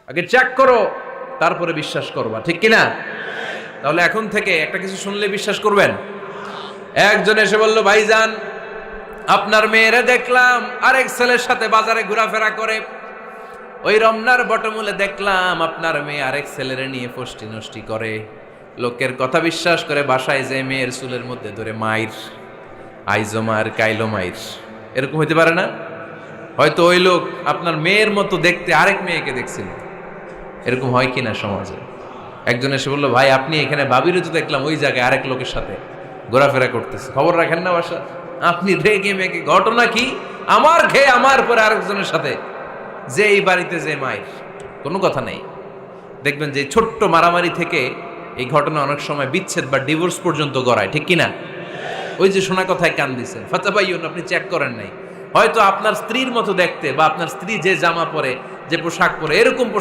আগে চেক করো, তারপরে বিশ্বাস করবা, ঠিক কিনা? তাহলে এখন থেকে একটা কিছু শুনলে বিশ্বাস করবেন। একজন এসে বলল, ভাইজান আপনার মেয়েরে দেখলাম আরেক ছেলের সাথে বাজারে ঘোরাফেরা করে, ওই রমনার বটমূলে দেখলাম আপনার মেয়ে আরেক ছেলেরে নিয়ে ফষ্টি নষ্টি করে, লোকের কথা বিশ্বাস করে বাসায় যে মেয়ের চুলের মধ্যে ধরে মাইর, আইজো মার কাইলো মাইর। এরকম হইতে পারে না? হয়তো ওই লোক আপনার মেয়ের মতো দেখতে আরেক মেয়েকে দেখছিল। এরকম হয় কিনা সমাজে? একজন এসে বললো, ভাই আপনি এখানে ভাবিরও তো দেখলাম ওই জায়গায় আরেক লোকের সাথে ঘোরাফেরা করতেছে, খবর রাখেন না বাসা? আপনি রেগে মেগে, ঘটনা কি? আমার খেয়ে আমার পরে আরেকজনের সাথে, যে এই বাড়িতে যে মায়ের, কোনো কথা নেই। দেখবেন যে ছোট্ট মারামারি থেকে এই ঘটনা অনেক সময় বিচ্ছেদ বা ডিভোর্স পর্যন্ত গড়ায়, ঠিক কিনা? ওই যে শোনা কথায় কান দিচ্ছেন, ফাতাবাইয়ুন, আপনি চেক করেন নাই। হয়তো আপনার স্ত্রীর মতো দেখতে বা আপনার স্ত্রী যে জামা পরে, যে পোশাক পরে, এরকম পোশাক